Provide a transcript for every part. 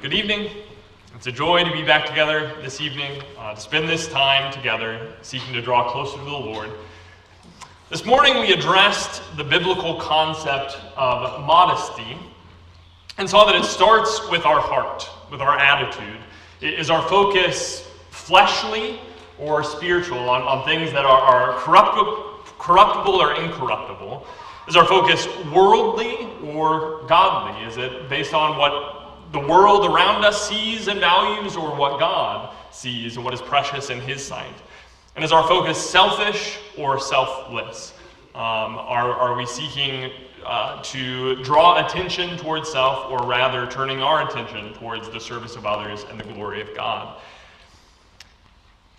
Good evening. It's a joy to be back together this evening, to spend this time together, seeking to draw closer to the Lord. This morning we addressed the biblical concept of modesty and saw that it starts with our heart, with our attitude. Is our focus fleshly or spiritual, on things that are corruptible or incorruptible? Is our focus worldly or godly? Is it based on what the world around us sees and values, or what God sees and what is precious in His sight? And is our focus selfish or selfless? Are we seeking to draw attention towards self, or rather turning our attention towards the service of others and the glory of God?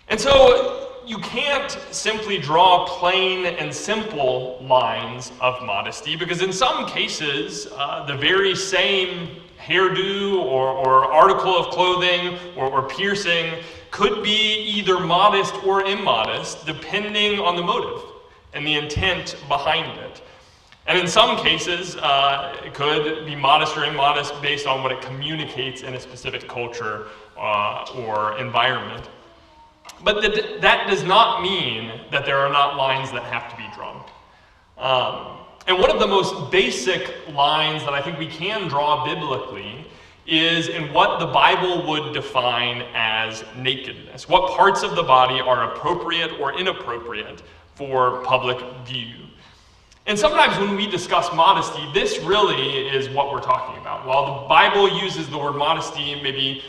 And so you can't simply draw plain and simple lines of modesty, because in some cases, the very same hairdo or article of clothing or piercing could be either modest or immodest, depending on the motive and the intent behind it. And in some cases, it could be modest or immodest based on what it communicates in a specific culture or environment. But that does not mean that there are not lines that have to be drawn. And one of the most basic lines that I think we can draw biblically is in what the Bible would define as nakedness. What parts of the body are appropriate or inappropriate for public view? And sometimes when we discuss modesty, this really is what we're talking about. While the Bible uses the word modesty maybe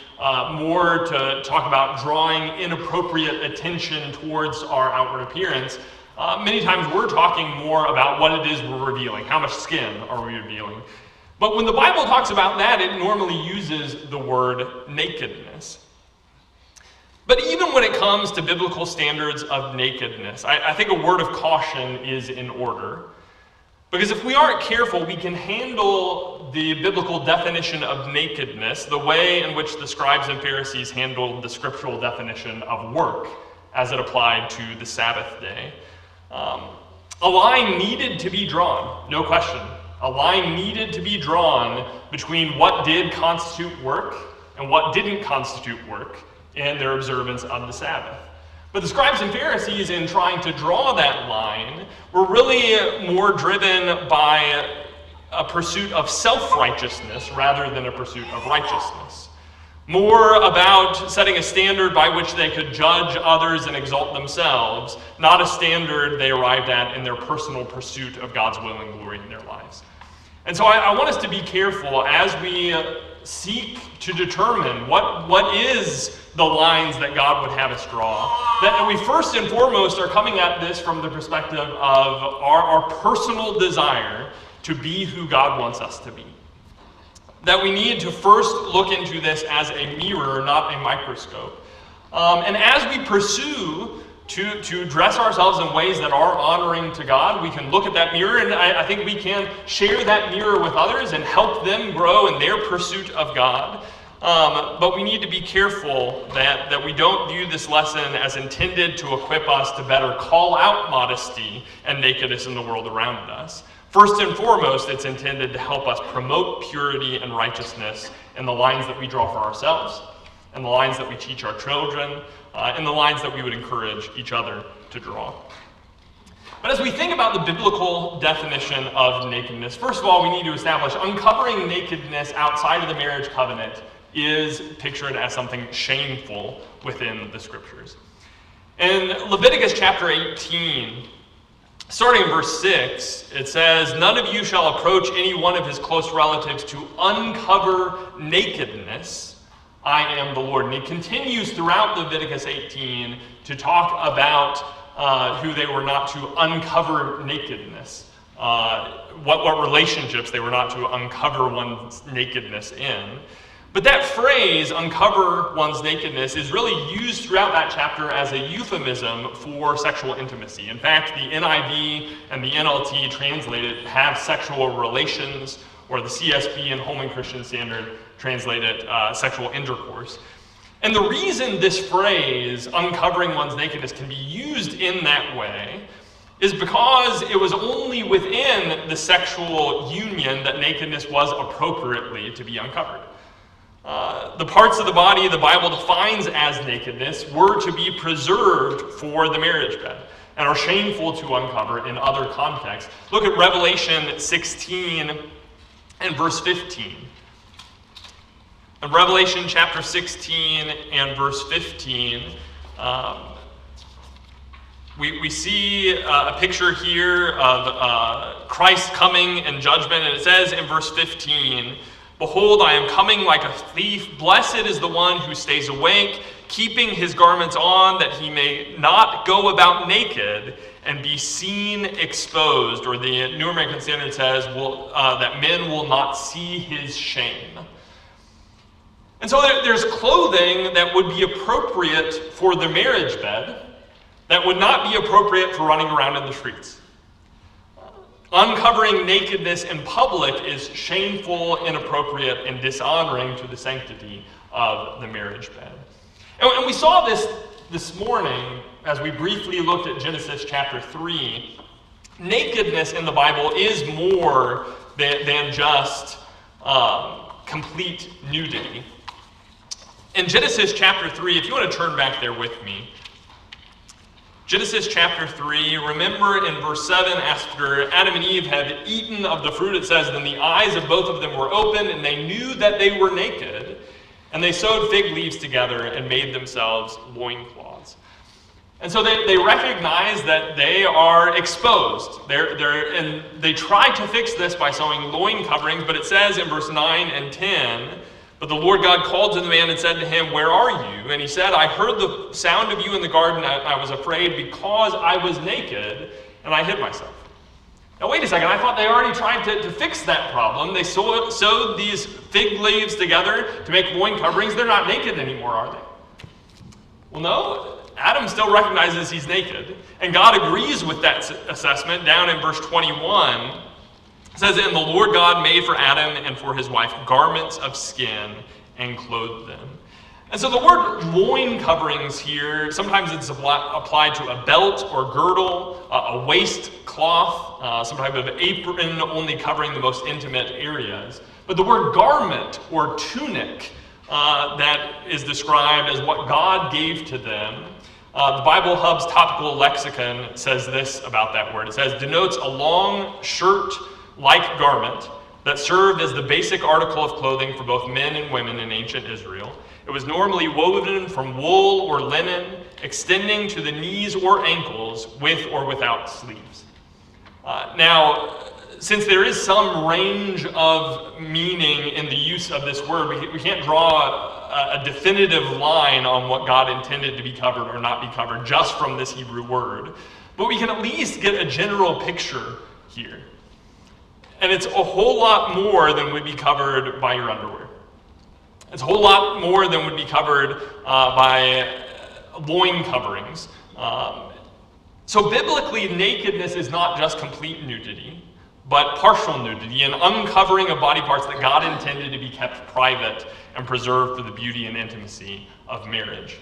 more to talk about drawing inappropriate attention towards our outward appearance, many times we're talking more about what it is we're revealing. How much skin are we revealing? But when the Bible talks about that, it normally uses the word nakedness. But even when it comes to biblical standards of nakedness, I think a word of caution is in order. Because if we aren't careful, we can handle the biblical definition of nakedness the way in which the scribes and Pharisees handled the scriptural definition of work as it applied to the Sabbath day. A line needed to be drawn, no question. A line needed to be drawn between what did constitute work and what didn't constitute work in their observance of the Sabbath. But the scribes and Pharisees, in trying to draw that line, were really more driven by a pursuit of self-righteousness rather than a pursuit of righteousness. More about setting a standard by which they could judge others and exalt themselves, not a standard they arrived at in their personal pursuit of God's will and glory in their lives. And so I want us to be careful as we seek to determine what is the lines that God would have us draw, that we first and foremost are coming at this from the perspective of our personal desire to be who God wants us to be. That we need to first look into this as a mirror, not a microscope. And as we pursue to dress ourselves in ways that are honoring to God, we can look at that mirror, and I think we can share that mirror with others and help them grow in their pursuit of God. But we need to be careful that we don't view this lesson as intended to equip us to better call out modesty and nakedness in the world around us. First and foremost, it's intended to help us promote purity and righteousness in the lines that we draw for ourselves, and the lines that we teach our children, and the lines that we would encourage each other to draw. But as we think about the biblical definition of nakedness, first of all, we need to establish uncovering nakedness outside of the marriage covenant is pictured as something shameful within the scriptures. In Leviticus chapter 18, starting in verse 6, it says, "None of you shall approach any one of his close relatives to uncover nakedness. I am the Lord." And he continues throughout Leviticus 18 to talk about who they were not to uncover nakedness, what relationships they were not to uncover one's nakedness in. But that phrase, uncover one's nakedness, is really used throughout that chapter as a euphemism for sexual intimacy. In fact, the NIV and the NLT translated have sexual relations, or the CSB and Holman Christian Standard translated sexual intercourse. And the reason this phrase, uncovering one's nakedness, can be used in that way is because it was only within the sexual union that nakedness was appropriately to be uncovered. The parts of the body the Bible defines as nakedness were to be preserved for the marriage bed and are shameful to uncover in other contexts. Look at Revelation 16 and verse 15. In Revelation chapter 16 and verse 15, we see a picture here of Christ coming in judgment, and it says in verse 15, "Behold, I am coming like a thief. Blessed is the one who stays awake, keeping his garments on, that he may not go about naked and be seen exposed." Or the New American Standard says that men will not see his shame. And so there's clothing that would be appropriate for the marriage bed that would not be appropriate for running around in the streets. Uncovering nakedness in public is shameful, inappropriate, and dishonoring to the sanctity of the marriage bed. And we saw this morning as we briefly looked at Genesis chapter 3. Nakedness in the Bible is more than just complete nudity. In Genesis chapter 3, if you want to turn back there with me, Genesis chapter 3, remember in verse 7, after Adam and Eve had eaten of the fruit, it says, "Then the eyes of both of them were opened, and they knew that they were naked, and they sewed fig leaves together and made themselves loincloths." And so they recognize that they are exposed. And they try to fix this by sewing loin coverings, but it says in verse 9 and 10, "But the Lord God called to the man and said to him, 'Where are you?' And he said, 'I heard the sound of you in the garden. I was afraid because I was naked, and I hid myself.'" Now wait a second, I thought they already tried to fix that problem. They sewed these fig leaves together to make loin coverings. They're not naked anymore, are they? Well, no. Adam still recognizes he's naked, and God agrees with that assessment down in verse 21. It says, "And the Lord God made for Adam and for his wife garments of skin and clothed them." And so the word loin coverings here, sometimes it's applied to a belt or girdle, a waist cloth, some type of apron only covering the most intimate areas. But the word garment or tunic that is described as what God gave to them. The Bible Hub's topical lexicon says this about that word. It says, "Denotes a long shirt-like garment that served as the basic article of clothing for both men and women in ancient Israel. It was normally woven from wool or linen, extending to the knees or ankles with or without sleeves." Now, since there is some range of meaning in the use of this word, we can't draw a definitive line on what God intended to be covered or not be covered just from this Hebrew word. But we can at least get a general picture here. And it's a whole lot more than would be covered by your underwear. It's a whole lot more than would be covered by loin coverings. So biblically, nakedness is not just complete nudity, but partial nudity, an uncovering of body parts that God intended to be kept private and preserved for the beauty and intimacy of marriage.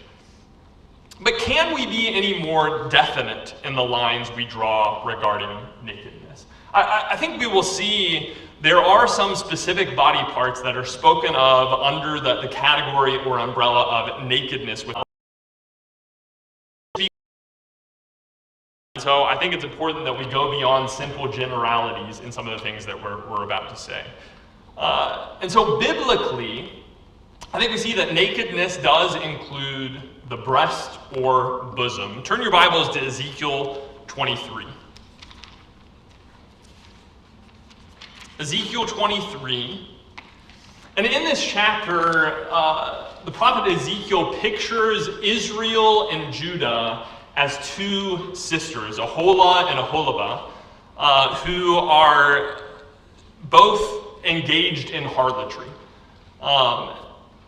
But can we be any more definite in the lines we draw regarding nakedness? I think we will see there are some specific body parts that are spoken of under the category or umbrella of nakedness. So I think it's important that we go beyond simple generalities in some of the things that we're about to say. And so biblically, I think we see that nakedness does include the breast or bosom. Turn your Bibles to Ezekiel 23. Ezekiel 23. And in this chapter, the prophet Ezekiel pictures Israel and Judah as two sisters, Aholah and Aholibah, who are both engaged in harlotry.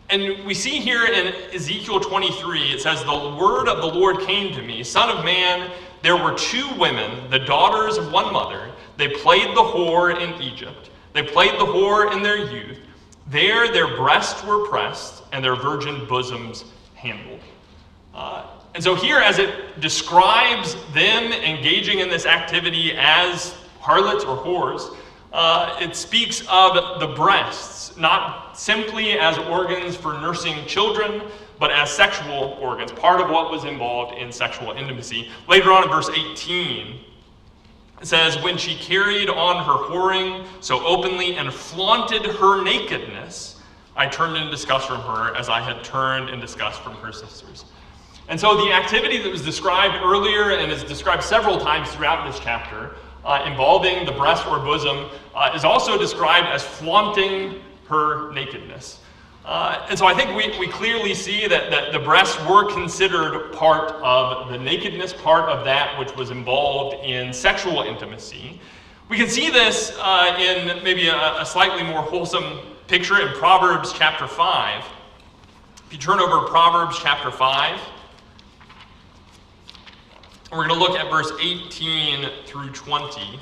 And we see here in Ezekiel 23, it says, "The word of the Lord came to me, Son of man, there were two women, the daughters of one mother. They played the whore in Egypt. They played the whore in their youth. There their breasts were pressed, and their virgin bosoms handled." And so here, as it describes them engaging in this activity as harlots or whores, it speaks of the breasts, not simply as organs for nursing children, but as sexual organs, part of what was involved in sexual intimacy. Later on in verse 18, it says, when she carried on her whoring so openly and flaunted her nakedness, I turned in disgust from her as I had turned in disgust from her sisters. And so the activity that was described earlier and is described several times throughout this chapter, involving the breast or bosom, is also described as flaunting her nakedness. And so I think we clearly see that the breasts were considered part of the nakedness, part of that which was involved in sexual intimacy. We can see this in maybe a slightly more wholesome picture in Proverbs chapter 5. If you turn over Proverbs chapter 5, we're going to look at verse 18 through 20.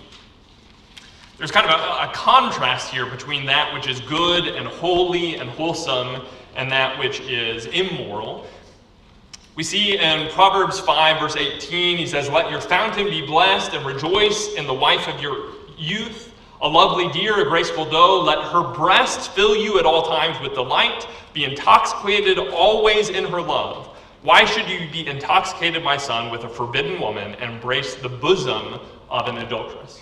There's kind of a contrast here between that which is good and holy and wholesome and that which is immoral. We see in Proverbs 5, verse 18, he says, let your fountain be blessed and rejoice in the wife of your youth, a lovely deer, a graceful doe. Let her breast fill you at all times with delight. Be intoxicated always in her love. Why should you be intoxicated, my son, with a forbidden woman and embrace the bosom of an adulteress?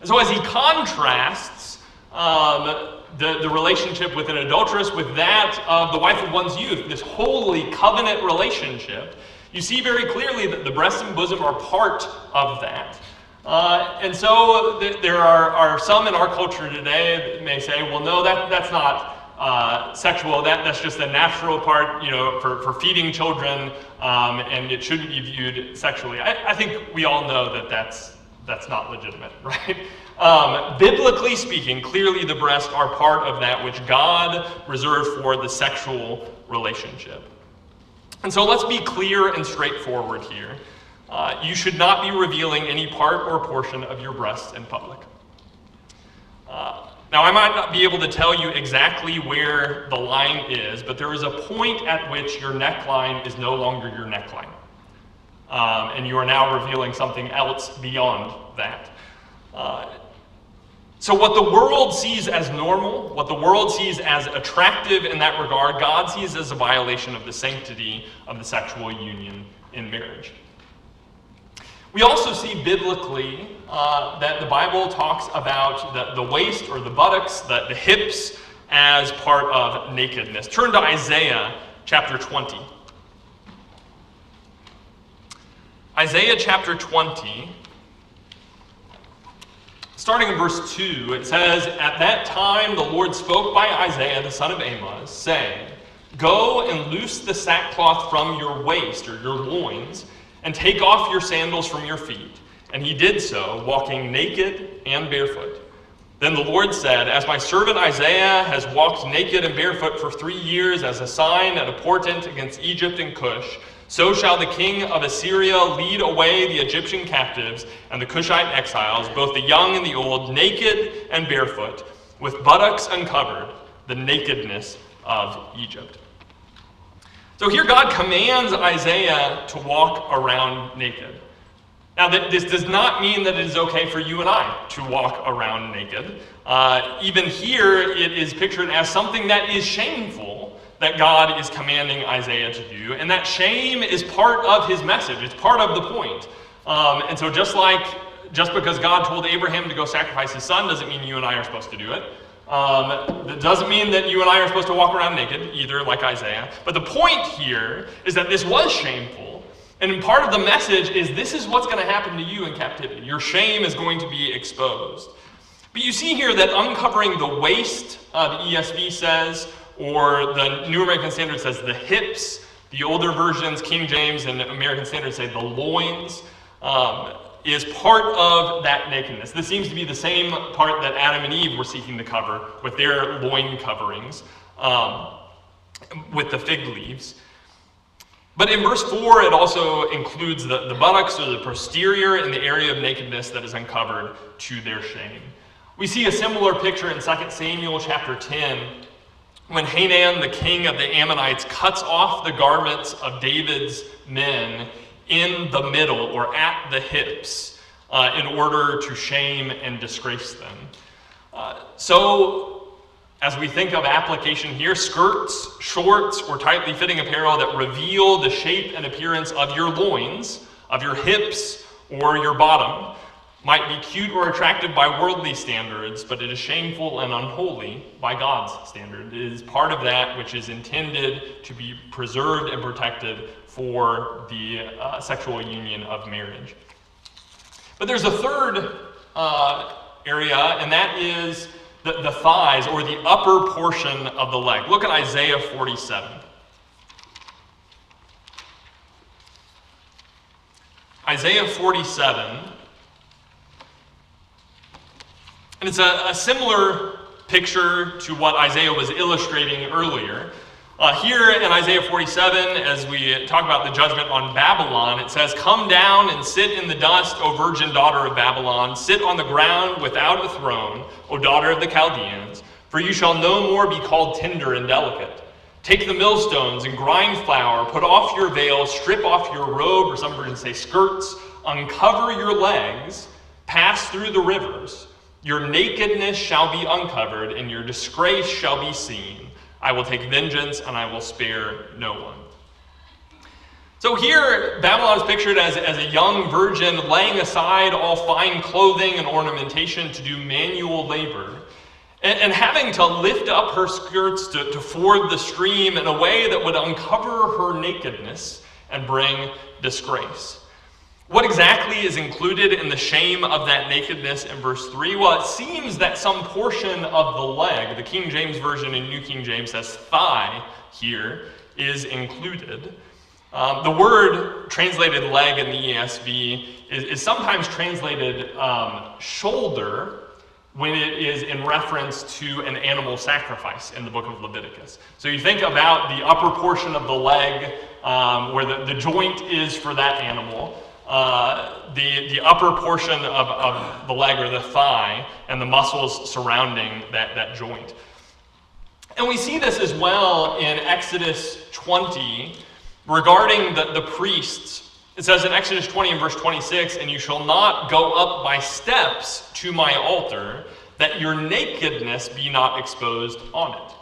And so as he contrasts the relationship with an adulteress with that of the wife of one's youth, this holy covenant relationship, you see very clearly that the breast and bosom are part of that. And so there are some in our culture today that may say, well, no, that's not sexual, that's just a natural part, for feeding children, and it shouldn't be viewed sexually. I think we all know that that's not legitimate, right? Biblically speaking, clearly the breasts are part of that which God reserved for the sexual relationship. And so let's be clear and straightforward here. You should not be revealing any part or portion of your breasts in public. Now, I might not be able to tell you exactly where the line is, but there is a point at which your neckline is no longer your neckline. And you are now revealing something else beyond that. So what the world sees as normal, what the world sees as attractive in that regard, God sees as a violation of the sanctity of the sexual union in marriage. We also see biblically that the Bible talks about the waist or the buttocks, the hips, as part of nakedness. Turn to Isaiah chapter 20. Isaiah chapter 20, starting in verse 2, it says, at that time the Lord spoke by Isaiah the son of Amoz, saying, go and loose the sackcloth from your waist or your loins, and take off your sandals from your feet. And he did so, walking naked and barefoot. Then the Lord said, as my servant Isaiah has walked naked and barefoot for 3 years as a sign and a portent against Egypt and Cush, so shall the king of Assyria lead away the Egyptian captives and the Cushite exiles, both the young and the old, naked and barefoot, with buttocks uncovered, the nakedness of Egypt. So here God commands Isaiah to walk around naked. Now, this does not mean that it is okay for you and I to walk around naked. Even here, it is pictured as something that is shameful that God is commanding Isaiah to do. And that shame is part of his message. It's part of the point. And so just because God told Abraham to go sacrifice his son doesn't mean you and I are supposed to do it. That doesn't mean that you and I are supposed to walk around naked either, like Isaiah. But the point here is that this was shameful. And part of the message is this is what's going to happen to you in captivity. Your shame is going to be exposed. But you see here that uncovering the waist, the ESV says, or the New American Standard says the hips. The older versions, King James and American Standard, say the loins, is part of that nakedness. This seems to be the same part that Adam and Eve were seeking to cover with their loin coverings, with the fig leaves. But in verse 4, it also includes the buttocks or the posterior in the area of nakedness that is uncovered to their shame. We see a similar picture in 2 Samuel chapter 10, when Hanan, the king of the Ammonites, cuts off the garments of David's men in the middle or at the hips in order to shame and disgrace them. So as we think of application here, skirts, shorts, or tightly fitting apparel that reveal the shape and appearance of your loins, of your hips, or your bottom, might be cute or attractive by worldly standards, but it is shameful and unholy by God's standard. It is part of that which is intended to be preserved and protected for the sexual union of marriage. But there's a third area, and that is the thighs, or the upper portion of the leg. Look at Isaiah 47. Isaiah 47, and it's a similar picture to what Isaiah was illustrating earlier. Here in Isaiah 47, as we talk about the judgment on Babylon, it says, "Come down and sit in the dust, O virgin daughter of Babylon. Sit on the ground without a throne, O daughter of the Chaldeans. For you shall no more be called tender and delicate. Take the millstones and grind flour. Put off your veil, strip off your robe," or some versions say skirts, "uncover your legs, pass through the rivers. Your nakedness shall be uncovered, and your disgrace shall be seen. I will take vengeance, and I will spare no one." So here, Babylon is pictured as a young virgin laying aside all fine clothing and ornamentation to do manual labor, and having to lift up her skirts to ford the stream in a way that would uncover her nakedness and bring disgrace. What exactly is included in the shame of that nakedness in verse 3? Well, it seems that some portion of the leg, the King James Version in New King James says thigh here, is included. The word translated leg in the ESV is sometimes translated shoulder when it is in reference to an animal sacrifice in the book of Leviticus. So you think about the upper portion of the leg where the joint is for that animal. The upper portion of the leg, or the thigh, and the muscles surrounding that joint. And we see this as well in Exodus 20 regarding the priests. It says in Exodus 20 and verse 26, "And you shall not go up by steps to my altar, that your nakedness be not exposed on it."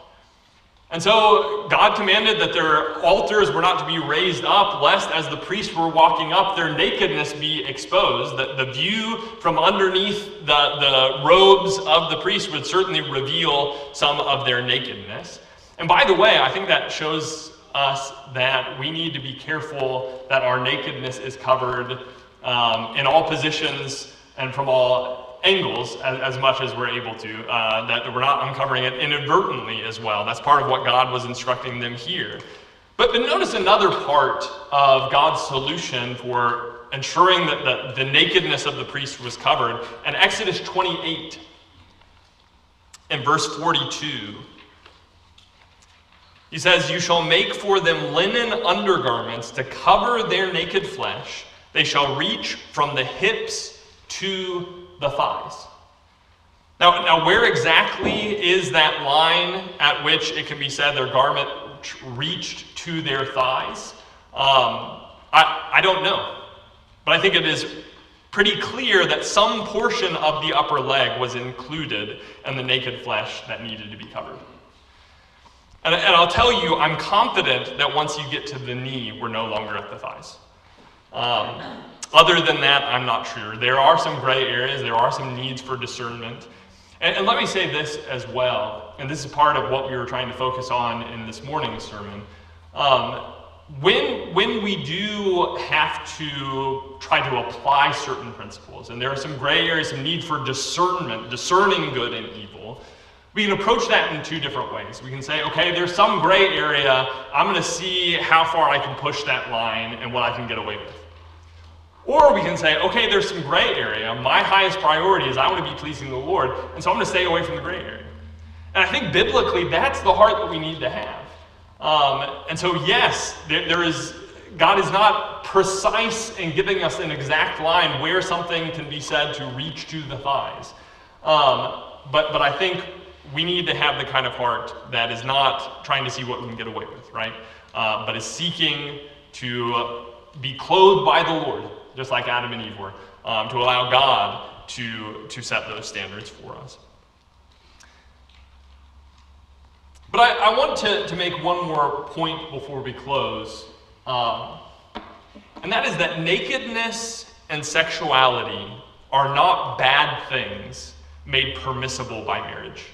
And so God commanded that their altars were not to be raised up, lest as the priests were walking up, their nakedness be exposed. That the view from underneath the robes of the priests would certainly reveal some of their nakedness. And by the way, I think that shows us that we need to be careful that our nakedness is covered in all positions and from all angles as much as we're able to, that we're not uncovering it inadvertently as well. That's part of what God was instructing them here. But notice another part of God's solution for ensuring that the nakedness of the priest was covered. In Exodus 28, in verse 42, he says, "You shall make for them linen undergarments to cover their naked flesh. They shall reach from the hips to the thighs." Now, where exactly is that line at which it can be said their garment reached to their thighs? I don't know. But I think it is pretty clear that some portion of the upper leg was included in the naked flesh that needed to be covered. And I'll tell you, I'm confident that once you get to the knee, we're no longer at the thighs. Other than that, I'm not sure. There are some gray areas. There are some needs for discernment. And let me say this as well, and this is part of what we were trying to focus on in this morning's sermon. When we do have to try to apply certain principles, and there are some gray areas, some need for discernment, discerning good and evil, we can approach that in two different ways. We can say, okay, there's some gray area. I'm going to see how far I can push that line and what I can get away with. Or we can say, okay, there's some gray area. My highest priority is I want to be pleasing the Lord, and so I'm going to stay away from the gray area. And I think biblically, that's the heart that we need to have. And so yes, God is not precise in giving us an exact line where something can be said to reach to the thighs. But I think we need to have the kind of heart that is not trying to see what we can get away with, right? But is seeking to be clothed by the Lord, just like Adam and Eve were, to allow God to set those standards for us. But I want to make one more point before we close, and that is that nakedness and sexuality are not bad things made permissible by marriage.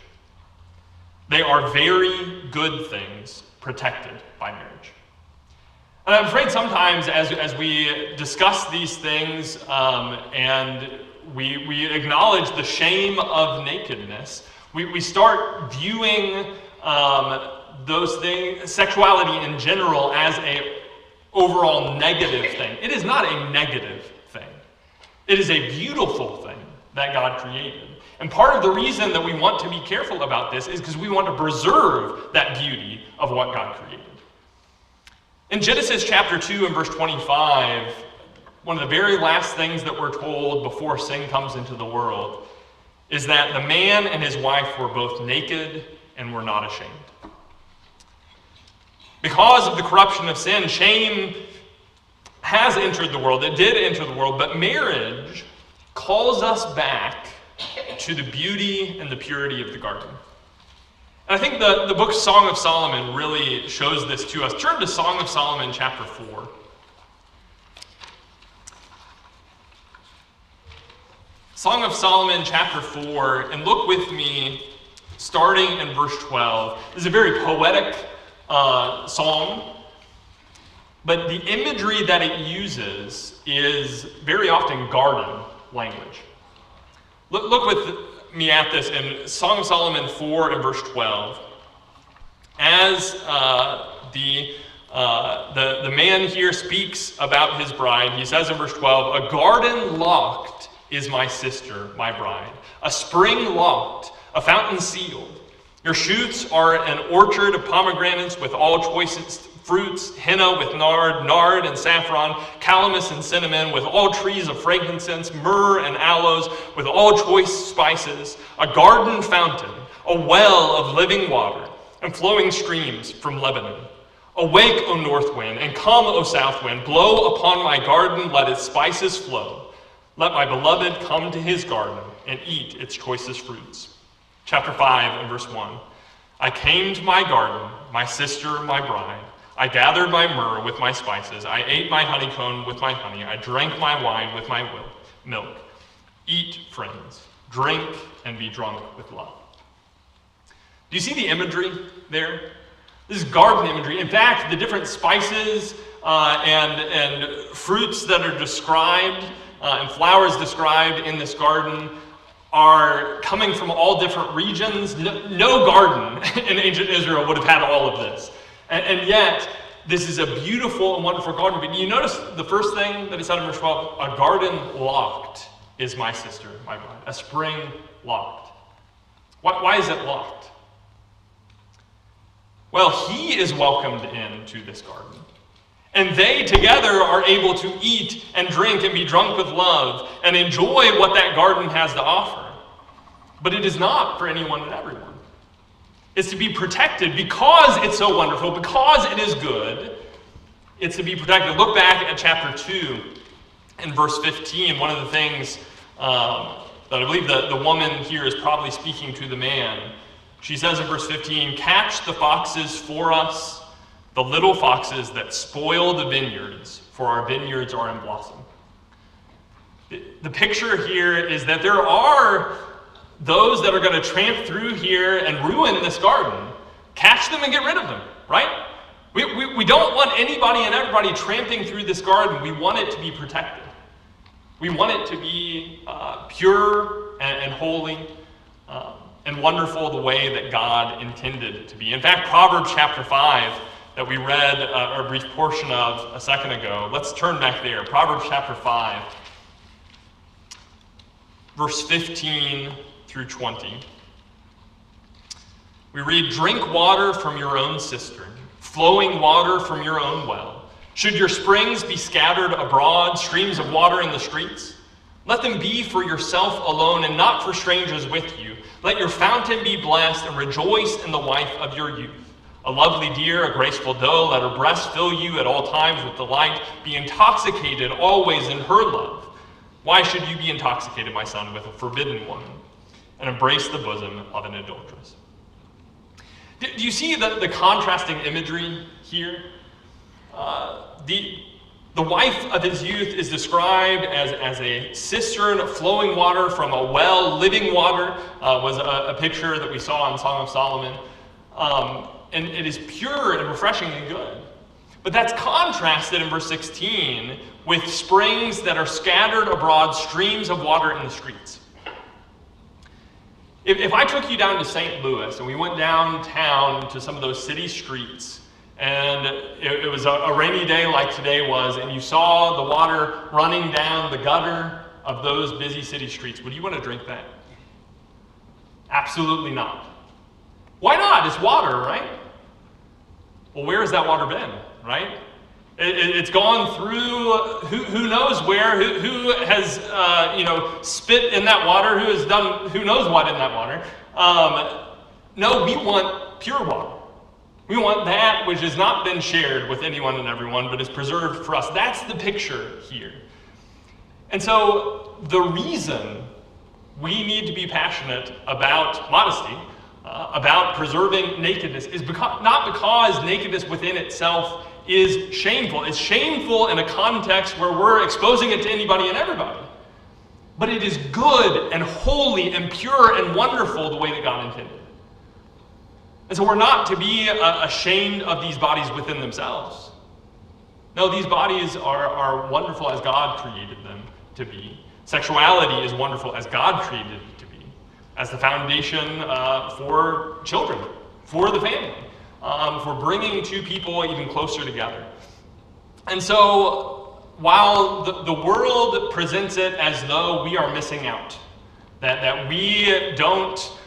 They are very good things protected by marriage. And I'm afraid sometimes as we discuss these things and we acknowledge the shame of nakedness, we start viewing those things, sexuality in general, as a overall negative thing. It is not a negative thing. It is a beautiful thing that God created. And part of the reason that we want to be careful about this is because we want to preserve that beauty of what God created. In Genesis chapter 2 and verse 25, one of the very last things that we're told before sin comes into the world is that the man and his wife were both naked and were not ashamed. Because of the corruption of sin, shame has entered the world. It did enter the world, but marriage calls us back to the beauty and the purity of the garden. And I think the book Song of Solomon really shows this to us. Turn to Song of Solomon chapter 4. Song of Solomon chapter 4, and look with me starting in verse 12. This is a very poetic song, but the imagery that it uses is very often garden language. Look with me at this in Song of Solomon 4 and verse 12. As the man here speaks about his bride, he says in verse 12, "A garden locked is my sister, my bride, a spring locked, a fountain sealed. Your shoots are an orchard of pomegranates with all choicest fruits, henna with nard and saffron, calamus and cinnamon, with all trees of frankincense, myrrh and aloes, with all choice spices, a garden fountain, a well of living water, and flowing streams from Lebanon. Awake, O north wind, and come, O south wind, blow upon my garden, let its spices flow. Let my beloved come to his garden and eat its choicest fruits." Chapter 5 and verse 1. "I came to my garden, my sister, my bride. I gathered my myrrh with my spices. I ate my honeycomb with my honey. I drank my wine with my milk. Eat, friends, drink, and be drunk with love." Do you see the imagery there? This is garden imagery. In fact, the different spices and fruits that are described and flowers described in this garden are coming from all different regions. No garden in ancient Israel would have had all of this. And yet, this is a beautiful and wonderful garden. But you notice the first thing that he said in verse 12, "A garden locked is my sister, my bride." A spring locked. Why is it locked? Well, he is welcomed into this garden. And they together are able to eat and drink and be drunk with love and enjoy what that garden has to offer. But it is not for anyone and everyone. It's to be protected because it's so wonderful, because it is good. It's to be protected. Look back at chapter 2 and verse 15. One of the things that I believe the woman here is probably speaking to the man. She says in verse 15, "Catch the foxes for us, the little foxes that spoil the vineyards, for our vineyards are in blossom." The picture here is that there are those that are going to tramp through here and ruin this garden. Catch them and get rid of them, right? We don't want anybody and everybody tramping through this garden. We want it to be protected. We want it to be pure and holy and wonderful the way that God intended it to be. In fact, Proverbs chapter 5 that we read a brief portion of a second ago. Let's turn back there. Proverbs chapter 5, verse 15 through 20. We read, "Drink water from your own cistern, flowing water from your own well. Should your springs be scattered abroad, streams of water in the streets? Let them be for yourself alone and not for strangers with you. Let your fountain be blessed and rejoice in the wife of your youth. A lovely deer, a graceful doe, let her breast fill you at all times with delight. Be intoxicated always in her love. Why should you be intoxicated, my son, with a forbidden woman, and embrace the bosom of an adulteress?" Do you see the contrasting imagery here? The wife of his youth is described as a cistern of flowing water from a well. Living water was a picture that we saw in Song of Solomon. And it is pure and refreshing and good. But that's contrasted in verse 16 with springs that are scattered abroad, streams of water in the streets. If I took you down to St. Louis and we went downtown to some of those city streets, and it was a rainy day like today was, and you saw the water running down the gutter of those busy city streets, would you want to drink that? Absolutely not. Why not? It's water, right? Well, where has that water been, right? It's gone through who knows where, who has spit in that water, who has done who knows what in that water. No, we want pure water. We want that which has not been shared with anyone and everyone, but is preserved for us. That's the picture here. And so the reason we need to be passionate about modesty, about preserving nakedness, is not because nakedness within itself is shameful. It's shameful in a context where we're exposing it to anybody and everybody. But it is good and holy and pure and wonderful the way that God intended. And so we're not to be ashamed of these bodies within themselves. No, these bodies are wonderful as God created them to be. Sexuality is wonderful as God created it to be, as the foundation for children, for the family, for bringing two people even closer together. And so while the world presents it as though we are missing out, that we don't